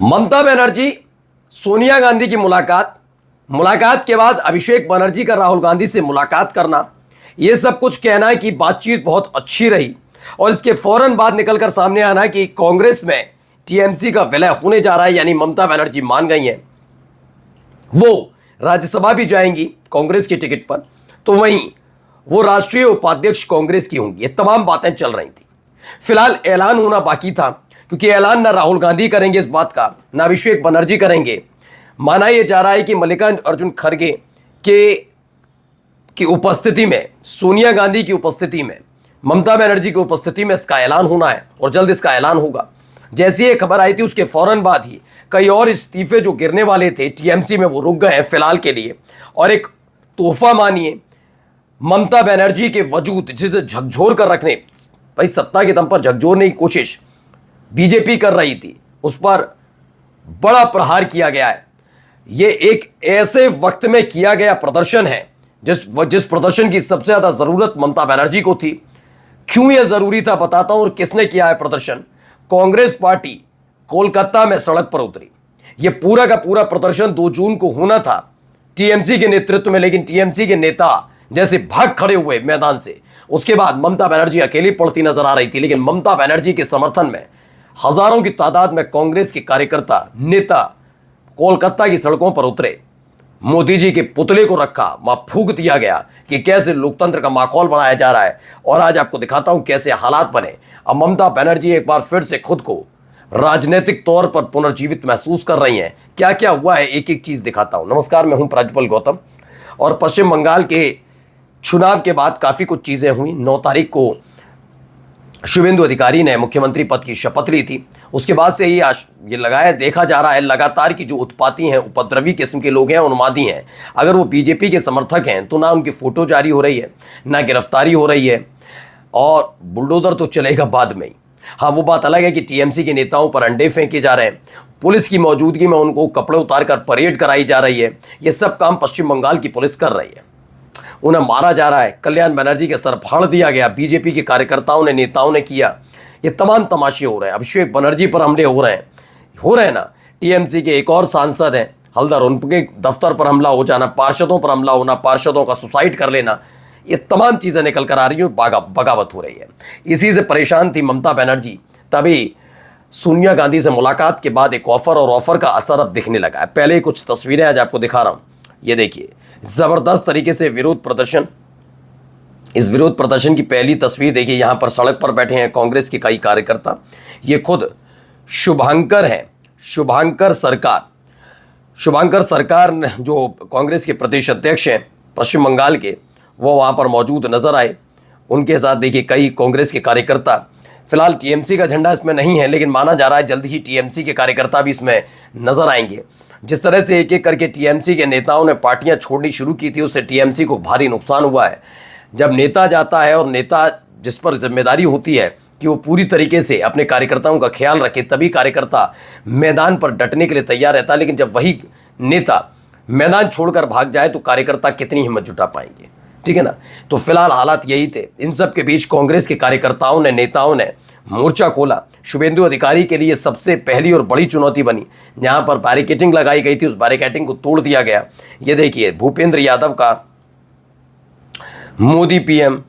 ममता बनर्जी सोनिया गांधी की मुलाकात के बाद अभिषेक बनर्जी का राहुल गांधी से मुलाकात करना, यह सब कुछ कहना है कि बातचीत बहुत अच्छी रही और इसके फौरन बाद निकलकर सामने आना है कि कांग्रेस में टीएमसी का विलय होने जा रहा है। यानी ममता बनर्जी मान गई हैं, वो राज्यसभा भी जाएंगी कांग्रेस की टिकट पर, तो वहीं वो राष्ट्रीय उपाध्यक्ष कांग्रेस की होंगी। ये तमाम बातें चल रही थी। फिलहाल ऐलान होना बाकी था, क्योंकि ऐलान ना राहुल गांधी करेंगे इस बात का, ना अभिषेक बनर्जी करेंगे। माना यह जा रहा है कि मल्लिकार्जुन खड़गे की उपस्थिति में, सोनिया गांधी की उपस्थिति में, ममता बनर्जी की उपस्थिति में इसका ऐलान होना है और जल्द इसका ऐलान होगा। जैसी ये खबर आई थी उसके फौरन बाद ही कई और इस्तीफे जो गिरने वाले थे टीएमसी में, वो रुक गए हैं फिलहाल के लिए। और एक तोहफा मानिए ममता बनर्जी के वजूद, जिसे झकझोर कर रखने, भाई सत्ता के दम पर झकझोरने की कोशिश बीजेपी कर रही थी, उस पर बड़ा प्रहार किया गया है। यह एक ऐसे वक्त में किया गया प्रदर्शन है जिस प्रदर्शन की सबसे ज्यादा जरूरत ममता बनर्जी को थी। क्यों यह जरूरी था बताता हूं, और किसने किया है प्रदर्शन। कांग्रेस पार्टी कोलकाता में सड़क पर उतरी। यह पूरा का पूरा प्रदर्शन 2 जून को होना था टीएमसी के नेतृत्व में, लेकिन टीएमसी के नेता जैसे भाग खड़े हुए मैदान से। उसके बाद ममता बनर्जी अकेली पड़ती नजर आ रही थी, लेकिन ममता बनर्जी के समर्थन में हजारों की तादाद में कांग्रेस के कार्यकर्ता, नेता कोलकाता की सड़कों पर उतरे। मोदी जी के पुतले को रखा, वहां फूंक दिया गया कि कैसे लोकतंत्र का माहौल बनाया जा रहा है। और आज आपको दिखाता हूं कैसे हालात बने। अब ममता बनर्जी एक बार फिर से खुद को राजनीतिक तौर पर पुनर्जीवित महसूस कर रही हैं। क्या क्या हुआ है एक एक चीज दिखाता हूं। नमस्कार, मैं हूं प्रज्वल गौतम। और पश्चिम बंगाल के चुनाव के बाद काफी कुछ चीजें हुई। 9 तारीख को शुभेंदु अधिकारी ने मुख्यमंत्री पद की शपथ ली थी। उसके बाद से ही ये लगाया देखा जा रहा है लगातार की जो उत्पाती हैं, उपद्रवी किस्म के लोग हैं, उन्मादी हैं, अगर वो बीजेपी के समर्थक हैं तो ना उनकी फोटो जारी हो रही है, ना गिरफ्तारी हो रही है, और बुलडोजर तो चलेगा बाद में ही। हाँ, वो बात अलग है कि टीएमसी के नेताओं पर अंडे फेंके जा रहे हैं, पुलिस की मौजूदगी में उनको कपड़े उतार कर परेड कराई जा रही है। ये सब काम पश्चिम बंगाल की पुलिस कर रही है। उन्हें मारा जा रहा है, कल्याण बनर्जी के सर फाड़ दिया गया, बीजेपी के कार्यकर्ताओं ने, नेताओं ने किया। ये तमाम तमाशे हो रहे हैं। अभिषेक बनर्जी पर हमले हो रहे हैं ना। टीएमसी के एक और सांसद हैं हल्दर, उनके दफ्तर पर हमला हो जाना, पार्षदों पर हमला होना, पार्षदों का सुसाइड कर लेना, ये तमाम चीजें निकल कर आ रही हैं, बगावत हो रही है। इसी से परेशान थी ममता बनर्जी। तभी सोनिया गांधी से मुलाकात के बाद एक ऑफर, और ऑफर का असर अब दिखने लगा है। पहले ही कुछ तस्वीरें आज आपको दिखा रहा हूं। ये देखिए, जबरदस्त तरीके से विरोध प्रदर्शन। इस विरोध प्रदर्शन की पहली तस्वीर देखिए, यहां पर सड़क पर बैठे हैं कांग्रेस के कई कार्यकर्ता। ये खुद शुभांकर हैं, शुभांकर सरकार जो कांग्रेस के प्रदेश अध्यक्ष हैं पश्चिम बंगाल के, वो वहां पर मौजूद नजर आए। उनके साथ देखिए कई कांग्रेस के कार्यकर्ता। फिलहाल टीएमसी का झंडा इसमें नहीं है, लेकिन माना जा रहा है जल्द ही टीएमसी के कार्यकर्ता भी इसमें नजर आएंगे। जिस तरह से एक एक करके टीएमसी के नेताओं ने पार्टियां छोड़नी शुरू की थी, उससे टीएमसी को भारी नुकसान हुआ है। जब नेता जाता है और नेता जिस पर जिम्मेदारी होती है कि वो पूरी तरीके से अपने कार्यकर्ताओं का ख्याल रखे, तभी कार्यकर्ता मैदान पर डटने के लिए तैयार रहता है। लेकिन जब वही नेता मैदान छोड़कर भाग जाए तो कार्यकर्ता कितनी हिम्मत जुटा पाएंगे, ठीक है ना। तो फिलहाल हालात यही थे। इन सब के बीच कांग्रेस के कार्यकर्ताओं ने, नेताओं ने मोर्चा खोला। शुभेंदु अधिकारी के लिए सबसे पहली और बड़ी चुनौती बनी। जहां पर बैरिकेडिंग लगाई गई थी, उस बैरिकेडिंग को तोड़ दिया गया। ये देखिए, भूपेंद्र यादव का मोदी पीएम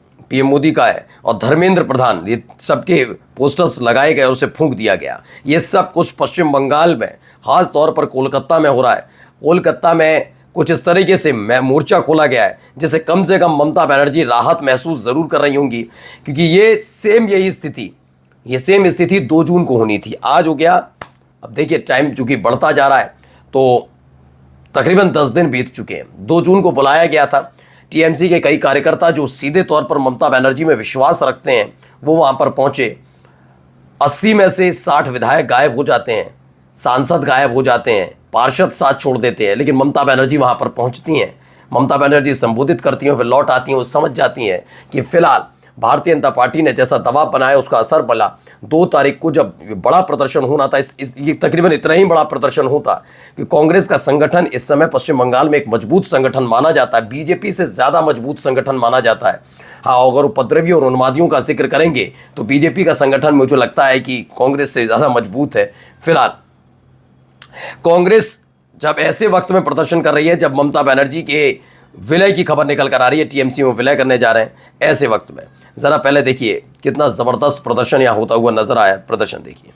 मोदी का है, और धर्मेंद्र प्रधान, ये सबके पोस्टर्स लगाए गए और उसे फूंक दिया गया। ये सब कुछ पश्चिम बंगाल में, खास तौर पर कोलकाता में हो रहा है। कोलकाता में कुछ इस तरीके से मोर्चा खोला गया है जिससे कम से कम ममता बनर्जी राहत महसूस जरूर कर रही होंगी, क्योंकि ये सेम स्थिति 2 जून को होनी थी। आज हो गया, अब देखिए टाइम चूंकि बढ़ता जा रहा है तो तकरीबन 10 दिन बीत चुके हैं। 2 जून को बुलाया गया था। टीएमसी के कई कार्यकर्ता जो सीधे तौर पर ममता बनर्जी में विश्वास रखते हैं, वो वहां पर पहुंचे। 80 में से 60 विधायक गायब हो जाते हैं, सांसद गायब हो जाते हैं, पार्षद साथ छोड़ देते हैं, लेकिन ममता बनर्जी वहां पर पहुंचती हैं। ममता बनर्जी संबोधित करती हैं, फिर लौट आती हैं। वो समझ जाती हैं कि फिलहाल भारतीय जनता पार्टी ने जैसा दबाव बनाया उसका असर पड़ा। 2 तारीख को जब बड़ा प्रदर्शन होना था, ये तकरीबन इतना ही बड़ा प्रदर्शन होता कि कांग्रेस का संगठन इस समय पश्चिम बंगाल में एक मजबूत संगठन माना जाता है, बीजेपी से ज्यादा मजबूत संगठन माना जाता है। हाँ, अगर उपद्रवी और उन्मादियों का जिक्र करेंगे तो बीजेपी का संगठन मुझे लगता है कि कांग्रेस से ज्यादा मजबूत है। फिलहाल कांग्रेस जब ऐसे वक्त में प्रदर्शन कर रही है जब ममता बनर्जी के विलय की खबर निकल कर आ रही है, टीएमसी में विलय करने जा रहे हैं, ऐसे वक्त में जरा पहले देखिए कितना जबरदस्त प्रदर्शन यहाँ होता हुआ नजर आया। प्रदर्शन देखिए।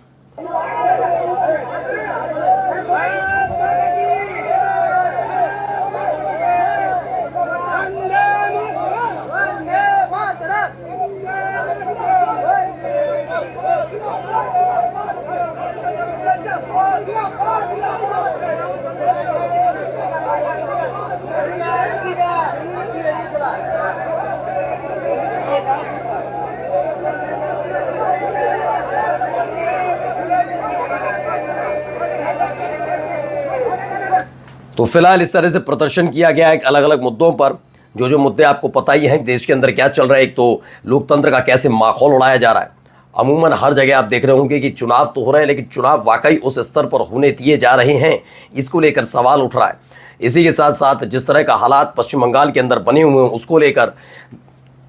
तो फिलहाल इस तरह से प्रदर्शन किया गया है अलग अलग मुद्दों पर। जो मुद्दे आपको पता ही हैं देश के अंदर क्या चल रहा है, एक तो लोकतंत्र का कैसे माहौल उड़ाया जा रहा है। अमूमन हर जगह आप देख रहे होंगे कि चुनाव तो हो रहे हैं लेकिन चुनाव वाकई उस स्तर पर होने दिए जा रहे हैं, इसको लेकर सवाल उठ रहा है। इसी के साथ साथ जिस तरह का हालात पश्चिम बंगाल के अंदर बने हुए हैं उसको लेकर,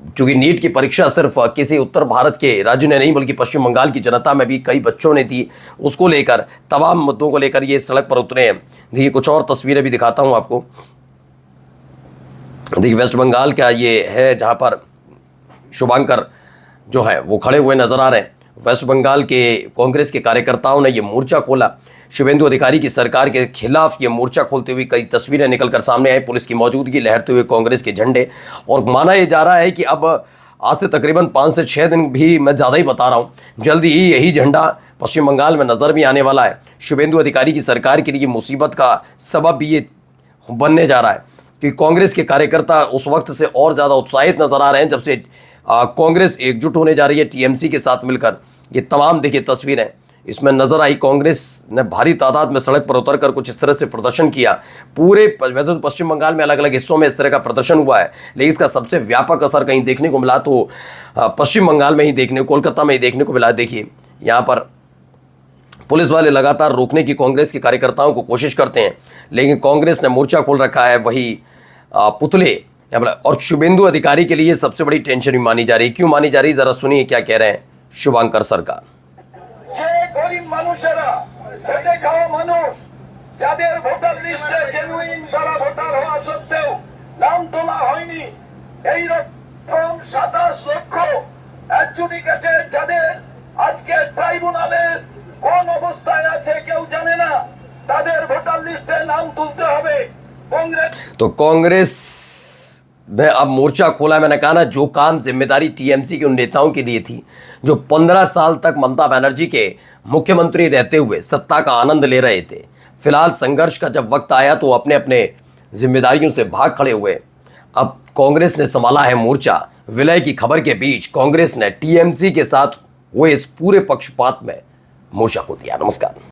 चूंकि नीट की परीक्षा सिर्फ किसी उत्तर भारत के राज्य ने नहीं बल्कि पश्चिम बंगाल की जनता में भी कई बच्चों ने दी, उसको लेकर तमाम मुद्दों को लेकर ये सड़क पर उतरे हैं। देखिए कुछ और तस्वीरें भी दिखाता हूं आपको। देखिए वेस्ट बंगाल का ये है जहां पर शुभांकर जो है वो खड़े हुए नजर आ रहे हैं। वेस्ट बंगाल के कांग्रेस के कार्यकर्ताओं ने ये मोर्चा खोला, शुभेंदु अधिकारी की सरकार के खिलाफ ये मोर्चा खोलते हुए कई तस्वीरें निकलकर सामने आई, पुलिस की मौजूदगी, लहरते हुए कांग्रेस के झंडे। और माना यह जा रहा है कि अब आज से तकरीबन 5 से 6 दिन भी, मैं ज़्यादा ही बता रहा हूँ, जल्दी ही यही झंडा पश्चिम बंगाल में नज़र भी आने वाला है। शुभेंदु अधिकारी की सरकार के लिए मुसीबत का सबब भी ये बनने जा रहा है कि कांग्रेस के कार्यकर्ता उस वक्त से और ज़्यादा उत्साहित नजर आ रहे हैं जब से कांग्रेस एकजुट होने जा रही है टीएमसी के साथ मिलकर। ये तमाम देखिए तस्वीरें इसमें नजर आई। कांग्रेस ने भारी तादाद में सड़क पर उतरकर कुछ इस तरह से प्रदर्शन किया। पूरे वैसे तो पश्चिम बंगाल में अलग अलग हिस्सों में इस तरह का प्रदर्शन हुआ है लेकिन इसका सबसे व्यापक असर कहीं देखने को मिला तो पश्चिम बंगाल में ही कोलकाता में ही देखने को मिला। देखिए यहाँ पर पुलिस वाले लगातार रोकने की कांग्रेस के कार्यकर्ताओं को कोशिश करते हैं लेकिन कांग्रेस ने मोर्चा खोल रखा है। वही पुतले और शुभेंदु अधिकारी के लिए सबसे बड़ी टेंशन भी मानी जा रही है। क्यों मानी जा रही है, जरा सुनिए क्या कह रहे हैं शुभांकर सरकार। যাদের ভোটার লিস্টে জেনুইন যারা ভোটার হওয়া সত্ত্বেও নাম তোলা হয়নি, এই রকম 27 লক্ষ অ্যাডজুডিকেটেড যাদের আজকে ট্রাইব্যুনালে কোন অবস্থায় আছে কেউ জানে না, তাদের ভোটার লিস্টে নাম তুলতে হবে। तो कांग्रेस ने अब मोर्चा खोला। मैंने कहा ना, जो काम जिम्मेदारी टीएमसी के उन नेताओं के लिए थी जो 15 साल तक ममता बनर्जी के मुख्यमंत्री रहते हुए सत्ता का आनंद ले रहे थे, फिलहाल संघर्ष का जब वक्त आया तो अपने अपने जिम्मेदारियों से भाग खड़े हुए। अब कांग्रेस ने संभाला है मोर्चा। विलय की खबर के बीच कांग्रेस ने टीएमसी के साथ हुए इस पूरे पक्षपात में मोर्चा खोल दिया। नमस्कार।